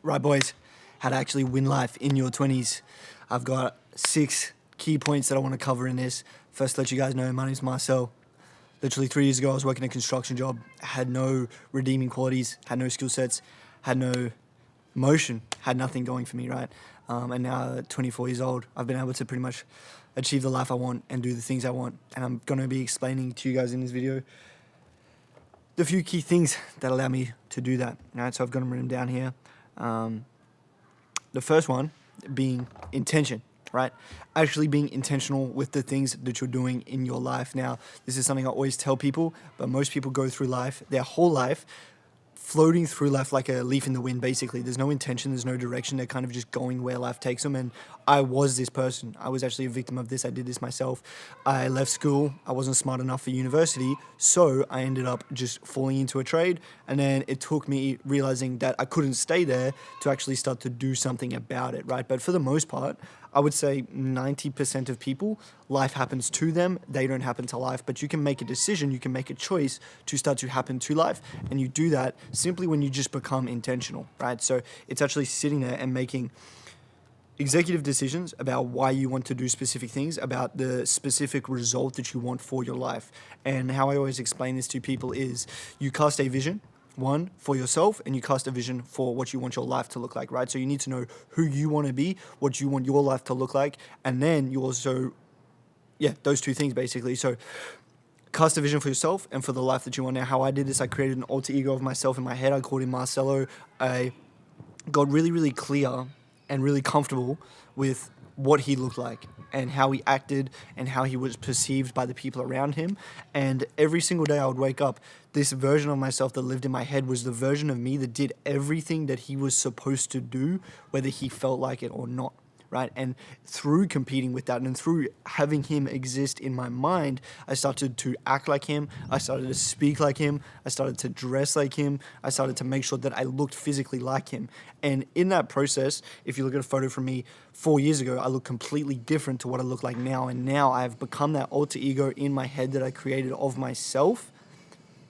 Right, boys, how to actually win life in your 20s. I've got 6 key points that I want to cover in this. First, to let you guys know, my name's Marcel. Literally 3 years ago, I was working a construction job, had no redeeming qualities, had no skill sets, had no motion, had nothing going for me, right? And now at 24 years old, I've been able to pretty much achieve the life I want and do the things I want. And I'm going to be explaining to you guys in this video the few key things that allow me to do that. Right? So I've got them written down here. The first one being intention, right? Actually being intentional with the things that you're doing in your life. Now, this is something I always tell people, but most people go through life, their whole life, floating through life like a leaf in the wind, basically. There's no intention, there's no direction. They're kind of just going where life takes them. And I was this person. I was actually a victim of this. I did this myself. I left school. I wasn't smart enough for university. So I ended up just falling into a trade. And then it took me realizing that I couldn't stay there to actually start to do something about it, right? But for the most part, I would say 90% of people, life happens to them. They don't happen to life. But you can make a decision, you can make a choice to start to happen to life. And you do that simply when you just become intentional, right? So it's actually sitting there and making executive decisions about why you want to do specific things, about the specific result that you want for your life. And how I always explain this to people is you cast a vision, one, for yourself, and you cast a vision for what you want your life to look like, right? So you need to know who you want to be, what you want your life to look like, and then you also, those two things basically. So cast a vision for yourself and for the life that you want. Now, how I did this, I created an alter ego of myself in my head. I called him Marcelo. I got really, really clear and really comfortable with what he looked like and how he acted and how he was perceived by the people around him. And every single day I would wake up, this version of myself that lived in my head was the version of me that did everything that he was supposed to do, whether he felt like it or not. Right? And through competing with that and through having him exist in my mind, I started to act like him. I started to speak like him. I started to dress like him. I started to make sure that I looked physically like him. And in that process, if you look at a photo from me 4 years ago, I look completely different to what I look like now. And now I've become that alter ego in my head that I created of myself,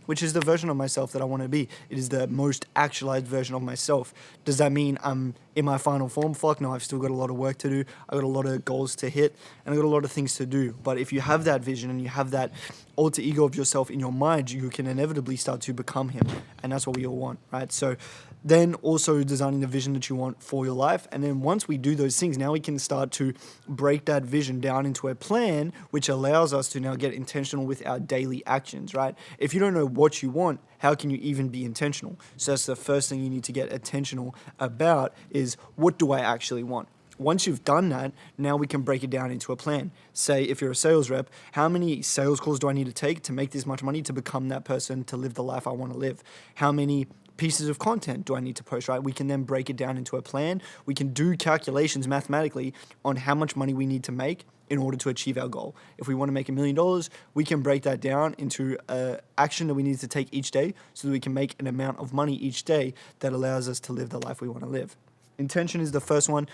which is the version of myself that I want to be. It is the most actualized version of myself. Does that mean I'm in my final form? Fuck no, I've still got a lot of work to do. I've got a lot of goals to hit, and I've got a lot of things to do. But if you have that vision and you have that alter ego of yourself in your mind, you can inevitably start to become him. And that's what we all want, right? So then also designing the vision that you want for your life. And then once we do those things, now we can start to break that vision down into a plan, which allows us to now get intentional with our daily actions, right? If you don't know what you want, how can you even be intentional? So that's the first thing you need to get intentional about is, what do I actually want? Once you've done that, now we can break it down into a plan. Say, if you're a sales rep, how many sales calls do I need to take to make this much money to become that person to live the life I want to live? How many pieces of content do I need to post, right? We can then break it down into a plan. We can do calculations mathematically on how much money we need to make in order to achieve our goal. If we want to make $1 million, we can break that down into an action that we need to take each day so that we can make an amount of money each day that allows us to live the life we want to live. Intention is the first one.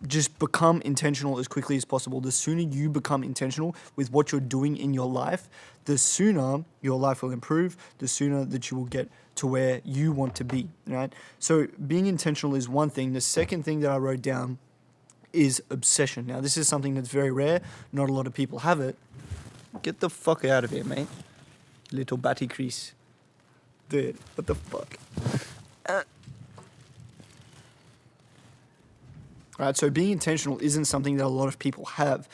Just become intentional as quickly as possible. The sooner you become intentional with what you're doing in your life, the sooner your life will improve, the sooner that you will get to where you want to be, right? So being intentional is one thing. The second thing that I wrote down is obsession. Now, this is something that's very rare. Not a lot of people have it. Get the fuck out of here, mate. Little batty crease. Dude, what the fuck? Right, so being intentional isn't something that a lot of people have.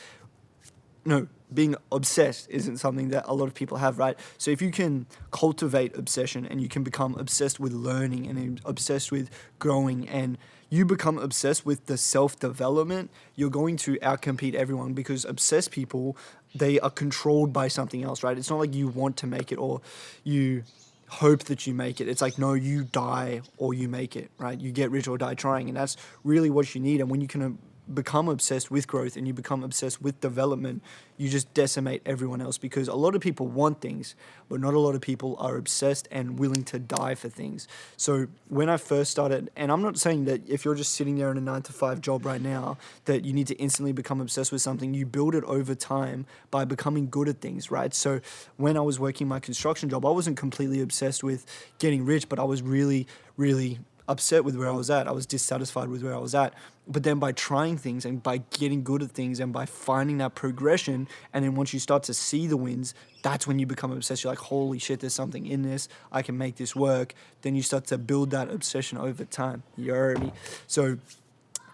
No, being obsessed isn't something that a lot of people have, right? So if you can cultivate obsession and you can become obsessed with learning and obsessed with growing and you become obsessed with the self-development, you're going to outcompete everyone because obsessed people, they are controlled by something else, right? It's not like you want to make it or you hope that you make it. It's like, no, you die or you make it, right? You get rich or die trying, and that's really what you need. And when you can become obsessed with growth and you become obsessed with development, you just decimate everyone else because a lot of people want things, but not a lot of people are obsessed and willing to die for things. So when I first started, and I'm not saying that if you're just sitting there in a 9-to-5 job right now, that you need to instantly become obsessed with something. You build it over time by becoming good at things, right? So when I was working my construction job, I wasn't completely obsessed with getting rich, but I was really, really upset with where I was at. I was dissatisfied with where I was at. But then by trying things and by getting good at things and by finding that progression, and then once you start to see the wins, that's when you become obsessed. You're like, holy shit, there's something in this. I can make this work. Then you start to build that obsession over time. You heard me? So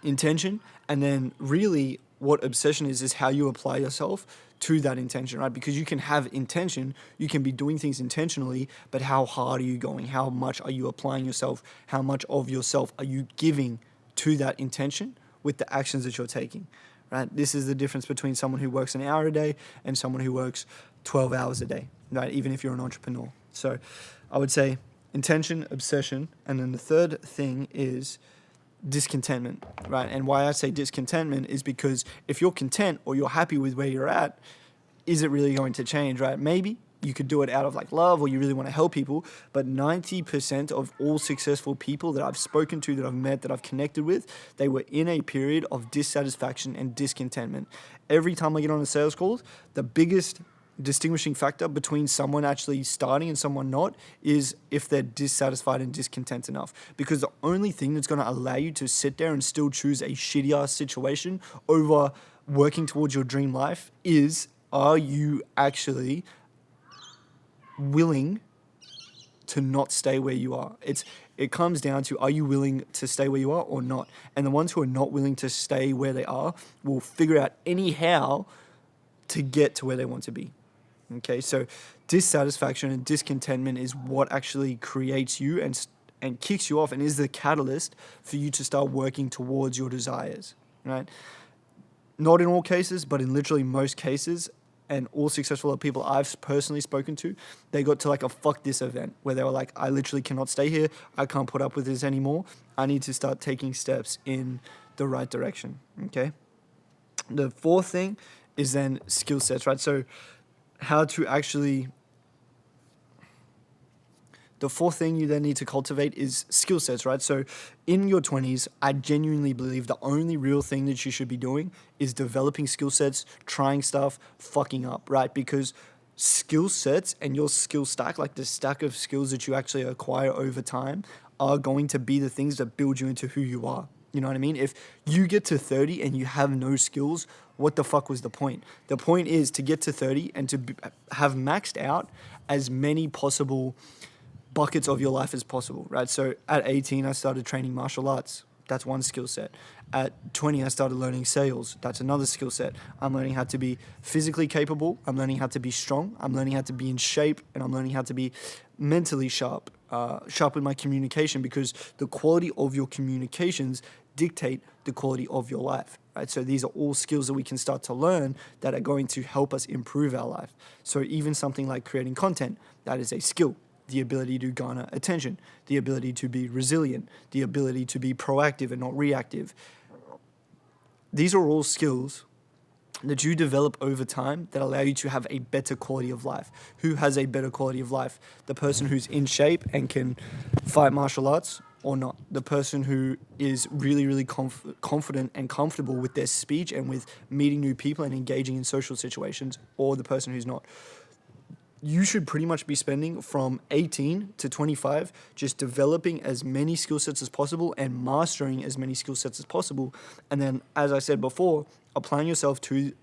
intention, and then really what obsession is how you apply yourself to that intention, right? Because you can have intention, you can be doing things intentionally, but how hard are you going? How much are you applying yourself? How much of yourself are you giving to that intention with the actions that you're taking, right? This is the difference between someone who works an hour a day and someone who works 12 hours a day, right? Even if you're an entrepreneur. So I would say intention, obsession, and then the third thing is discontentment, right? And why I say discontentment is because if you're content or you're happy with where you're at, is it really going to change, right? Maybe you could do it out of like love or you really want to help people, but 90% of all successful people that I've spoken to, that I've met, that I've connected with, they were in a period of dissatisfaction and discontentment. Every time I get on a sales call, the biggest distinguishing factor between someone actually starting and someone not is if they're dissatisfied and discontent enough. Because the only thing that's going to allow you to sit there and still choose a shitty ass situation over working towards your dream life is, are you actually willing to not stay where you are? It comes down to, are you willing to stay where you are or not? And the ones who are not willing to stay where they are will figure out anyhow to get to where they want to be. Okay, so dissatisfaction and discontentment is what actually creates you and kicks you off and is the catalyst for you to start working towards your desires, right? Not in all cases, but in literally most cases, and all successful people I've personally spoken to, they got to like a fuck this event where they were like, I literally cannot stay here. I can't put up with this anymore. I need to start taking steps in the right direction, okay? The fourth thing is then skill sets, right? So how to actually... The fourth thing you then need to cultivate is skill sets, right? So in your 20s, I genuinely believe the only real thing that you should be doing is developing skill sets, trying stuff, fucking up, right? Because skill sets and your skill stack, like the stack of skills that you actually acquire over time, are going to be the things that build you into who you are. You know what I mean? If you get to 30 and you have no skills, what the fuck was the point? The point is to get to 30 and to have maxed out as many possible buckets of your life as possible, right? So at 18, I started training martial arts. That's one skill set. At 20, I started learning sales. That's another skill set. I'm learning how to be physically capable. I'm learning how to be strong. I'm learning how to be in shape. And I'm learning how to be mentally sharp, sharp with my communication, because the quality of your communications dictate the quality of your life, right? So these are all skills that we can start to learn that are going to help us improve our life. So even something like creating content, that is a skill. The ability to garner attention, the ability to be resilient, the ability to be proactive and not reactive. These are all skills that you develop over time that allow you to have a better quality of life. Who has a better quality of life? The person who's in shape and can fight martial arts, or not? The person who is really, really confident and comfortable with their speech and with meeting new people and engaging in social situations, or the person who's not? You should pretty much be spending from 18 to 25 just developing as many skill sets as possible and mastering as many skill sets as possible. And then, as I said before, applying yourself to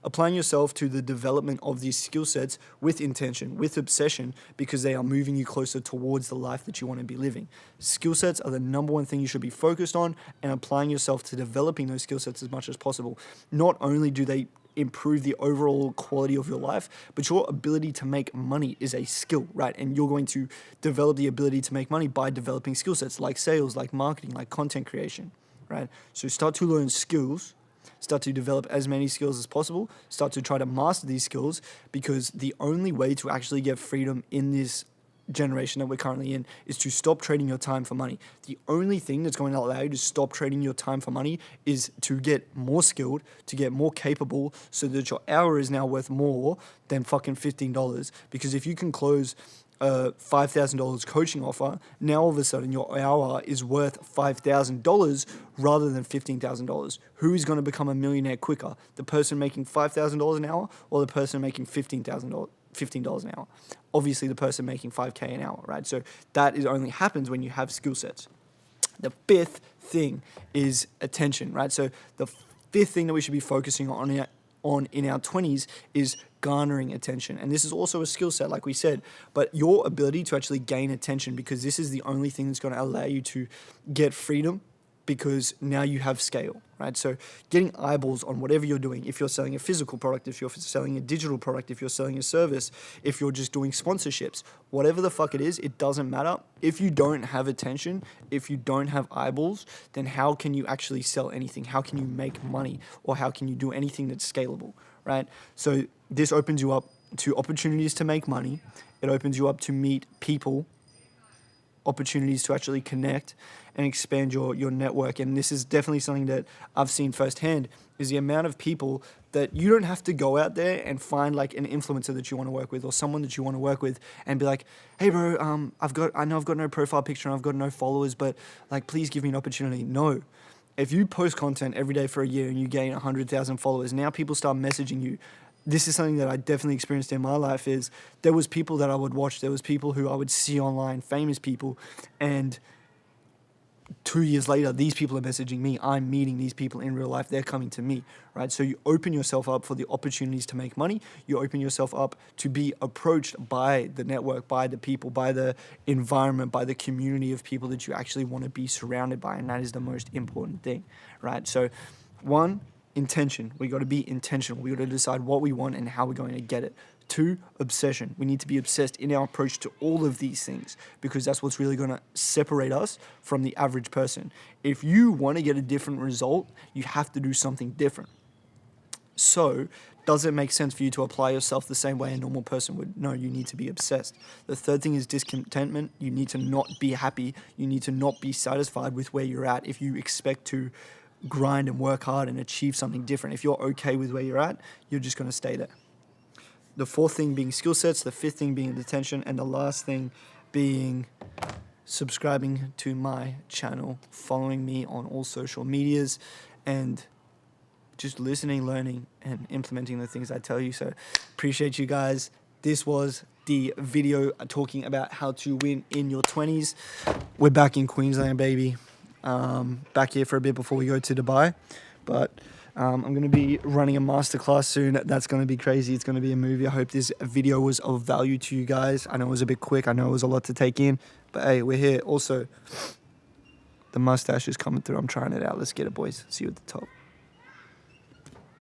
applying yourself to the development of these skill sets with intention, with obsession, because they are moving you closer towards the life that you want to be living. Skill sets are the number one thing you should be focused on, and applying yourself to developing those skill sets as much as possible. Not only do they improve the overall quality of your life, but your ability to make money is a skill, right? And you're going to develop the ability to make money by developing skill sets like sales, like marketing, like content creation, right? So start to learn skills, start to develop as many skills as possible, start to try to master these skills, because the only way to actually get freedom in this generation that we're currently in is to stop trading your time for money. The only thing that's going to allow you to stop trading your time for money is to get more skilled, to get more capable, so that your hour is now worth more than fucking $15. Because if you can close a $5,000 coaching offer, now all of a sudden your hour is worth $5,000 rather than $15,000. Who is going to become a millionaire quicker? The person making $5,000 an hour or the person making $15,000 $15 an hour. Obviously, the person making $5K an hour, right? So that is only happens when you have skill sets. The fifth thing is attention, right? So the fifth thing that we should be focusing on in our 20s is garnering attention. And this is also a skill set, like we said, but your ability to actually gain attention, because this is the only thing that's going to allow you to get freedom, because now you have scale, right? So getting eyeballs on whatever you're doing, if you're selling a physical product, if you're selling a digital product, if you're selling a service, if you're just doing sponsorships, whatever the fuck it is, it doesn't matter. If you don't have attention, if you don't have eyeballs, then how can you actually sell anything? How can you make money? Or how can you do anything that's scalable, right? So this opens you up to opportunities to make money. It opens you up to meet people, opportunities to actually connect and expand your network. And this is definitely something that I've seen firsthand, is the amount of people that you don't have to go out there and find like an influencer that you want to work with or someone that you want to work with and be like, hey bro, I know I've got no profile picture and I've got no followers, but like, please give me an opportunity. No. If you post content every day for a year and you gain 100,000 followers, now people start messaging you. This is something that I definitely experienced in my life, is there was people that I would watch, there was people who I would see online, famous people, and 2 years later, these people are messaging me. I'm meeting these people in real life. They're coming to me, right? So you open yourself up for the opportunities to make money. You open yourself up to be approached by the network, by the people, by the environment, by the community of people that you actually want to be surrounded by. And that is the most important thing, right? So one, intention. We got to be intentional. We got to decide what we want and how we're going to get it. 2, obsession. We need to be obsessed in our approach to all of these things, because that's what's really going to separate us from the average person. If you want to get a different result, you have to do something different. So, does it make sense for you to apply yourself the same way a normal person would? No, you need to be obsessed. The third thing is discontentment. You need to not be happy. You need to not be satisfied with where you're at if you expect to grind and work hard and achieve something different. If you're okay with where you're at, you're just going to stay there. The fourth thing being skill sets, the fifth thing being attention, and the last thing being subscribing to my channel, following me on all social medias, and just listening, learning, and implementing the things I tell you. So appreciate you guys. This was the video talking about how to win in your 20s. We're back in Queensland, baby. Back here for a bit before we go to Dubai. But I'm going to be running a masterclass soon. That's going to be crazy. It's going to be a movie. I hope this video was of value to you guys. I know it was a bit quick. I know it was a lot to take in. But hey, we're here. Also, the mustache is coming through. I'm trying it out. Let's get it, boys. See you at the top.